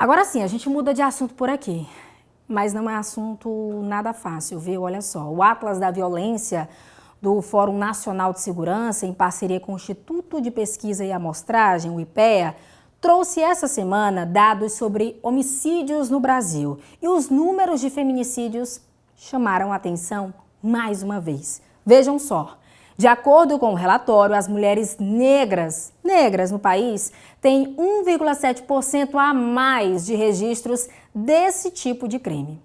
Agora sim, a gente muda de assunto por aqui, mas não é assunto nada fácil, viu? Olha só, o Atlas da Violência do Fórum Nacional de Segurança, em parceria com o Instituto de Pesquisa e Amostragem, o IPEA, trouxe essa semana dados sobre homicídios no Brasil. E os números de feminicídios chamaram a atenção mais uma vez. Vejam só. De acordo com o relatório, as mulheres negras no país têm 1,7% a mais de registros desse tipo de crime.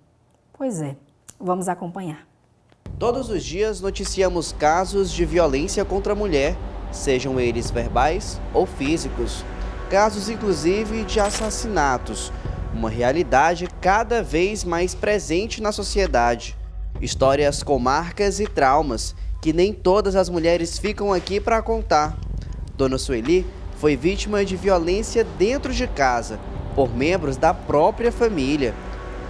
Pois é, vamos acompanhar. Todos os dias noticiamos casos de violência contra a mulher, sejam eles verbais ou físicos. Casos, inclusive, de assassinatos, uma realidade cada vez mais presente na sociedade. Histórias com marcas e traumas, que nem todas as mulheres ficam aqui para contar. Dona Sueli foi vítima de violência dentro de casa, por membros da própria família.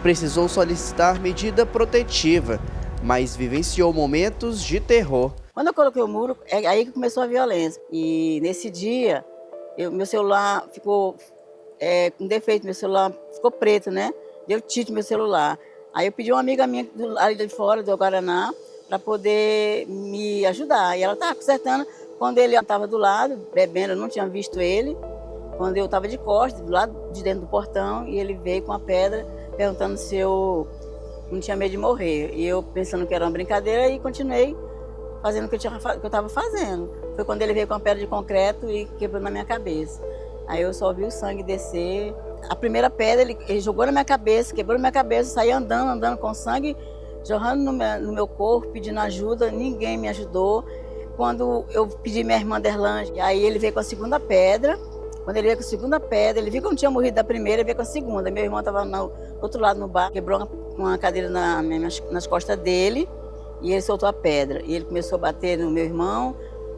Precisou solicitar medida protetiva, mas vivenciou momentos de terror. Quando eu coloquei o muro, é aí que começou a violência. E nesse dia, meu celular ficou com defeito, meu celular ficou preto, né? Deu tilt meu celular. Aí eu pedi uma amiga minha ali de fora, do Guaraná, para poder me ajudar. E ela estava consertando. Quando ele estava do lado, bebendo, eu não tinha visto ele. Quando eu estava de costas, do lado de dentro do portão, e ele veio com a pedra, perguntando se eu não tinha medo de morrer. E eu pensando que era uma brincadeira e continuei fazendo o que eu estava fazendo. Foi quando ele veio com a pedra de concreto e quebrou na minha cabeça. Aí eu só vi o sangue descer. A primeira pedra ele jogou na minha cabeça, quebrou na minha cabeça, saí andando com sangue, jorrando no meu corpo, pedindo ajuda, ninguém me ajudou. Quando eu pedi minha irmã Derlange, aí ele veio com a segunda pedra. Quando ele veio com a segunda pedra, ele viu que eu não tinha morrido da primeira, ele veio com a segunda. Meu irmão estava no outro lado no bar, quebrou uma cadeira nas costas dele e ele soltou a pedra. E ele começou a bater no meu irmão,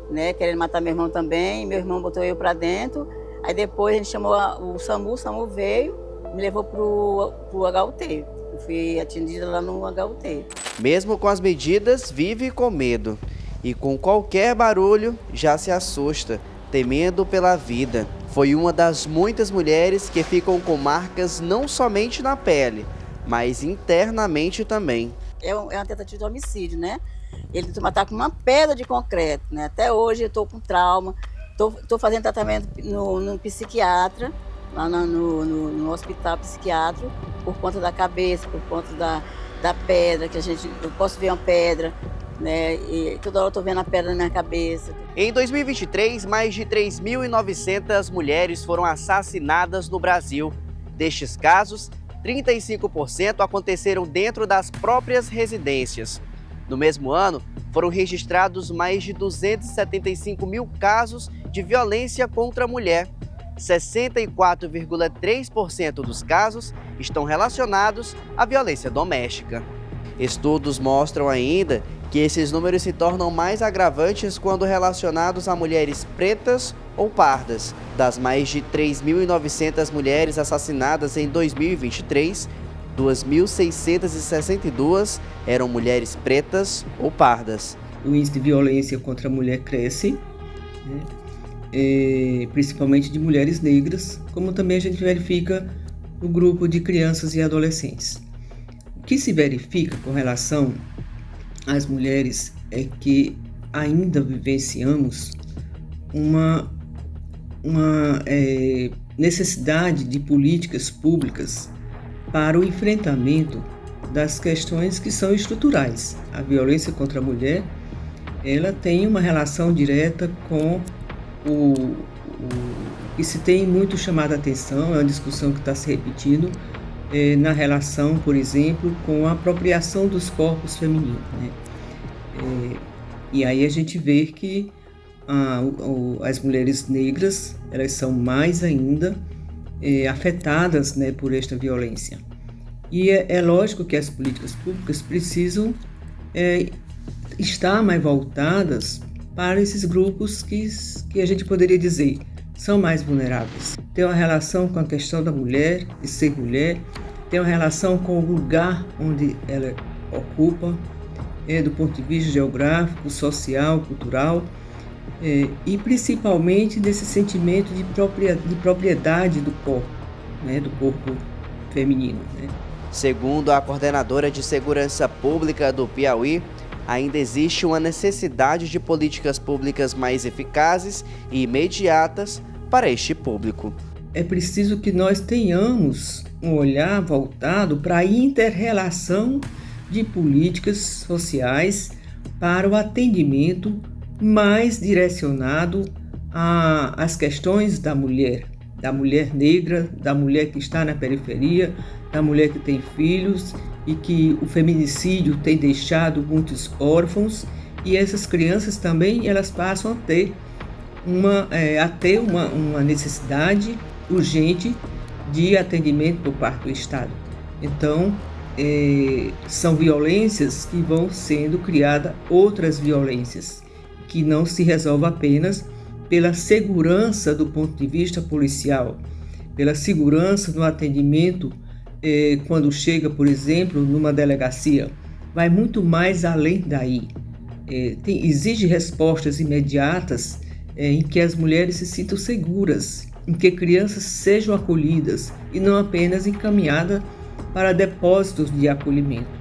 né, querendo matar meu irmão também. Meu irmão botou eu para dentro. Aí depois a gente chamou o SAMU veio, me levou pro HUT. Eu fui atendida lá no HUT. Mesmo com as medidas, vive com medo. E com qualquer barulho, já se assusta, temendo pela vida. Foi uma das muitas mulheres que ficam com marcas não somente na pele, mas internamente também. É uma tentativa de homicídio, né? Ele tentou matar com uma pedra de concreto, né? Até hoje eu estou com trauma. Estou fazendo tratamento no psiquiatra, lá no hospital psiquiátrico, por conta da cabeça, por conta da pedra, eu posso ver uma pedra, né? E toda hora eu estou vendo a pedra na minha cabeça. Em 2023, mais de 3.900 mulheres foram assassinadas no Brasil. Destes casos, 35% aconteceram dentro das próprias residências. No mesmo ano, foram registrados mais de 275 mil casos de violência contra a mulher. 64,3% dos casos estão relacionados à violência doméstica. Estudos mostram ainda que esses números se tornam mais agravantes quando relacionados a mulheres pretas ou pardas. Das mais de 3.900 mulheres assassinadas em 2023, 2.662 eram mulheres pretas ou pardas. O índice de violência contra a mulher cresce, né? Principalmente de mulheres negras, como também a gente verifica no grupo de crianças e adolescentes. O que se verifica com relação às mulheres é que ainda vivenciamos uma necessidade de políticas públicas para o enfrentamento das questões que são estruturais. A violência contra a mulher, ela tem uma relação direta com o que se tem muito chamado a atenção, é uma discussão que está se repetindo na relação, por exemplo, com a apropriação dos corpos femininos, né? E aí a gente vê que as mulheres negras, elas são mais ainda afetadas, né, por esta violência. E é lógico que as políticas públicas precisam estar mais voltadas para esses grupos que a gente poderia dizer são mais vulneráveis. Tem uma relação com a questão da mulher, de ser mulher, tem uma relação com o lugar onde ela ocupa, do ponto de vista geográfico, social, cultural, e principalmente desse sentimento de propriedade do corpo, né, do corpo feminino, né? Segundo a coordenadora de Segurança Pública do Piauí, ainda existe uma necessidade de políticas públicas mais eficazes e imediatas para este público. É preciso que nós tenhamos um olhar voltado para a inter-relação de políticas sociais para o atendimento mais direcionado às questões da mulher negra, da mulher que está na periferia, da mulher que tem filhos e que o feminicídio tem deixado muitos órfãos, e essas crianças também elas passam a ter uma necessidade urgente de atendimento por parte do Estado. Então, são violências que vão sendo criadas outras violências, que não se resolve apenas pela segurança do ponto de vista policial, pela segurança no atendimento quando chega, por exemplo, numa delegacia. Vai muito mais além daí. Exige respostas imediatas em que as mulheres se sintam seguras, em que crianças sejam acolhidas e não apenas encaminhadas para depósitos de acolhimento.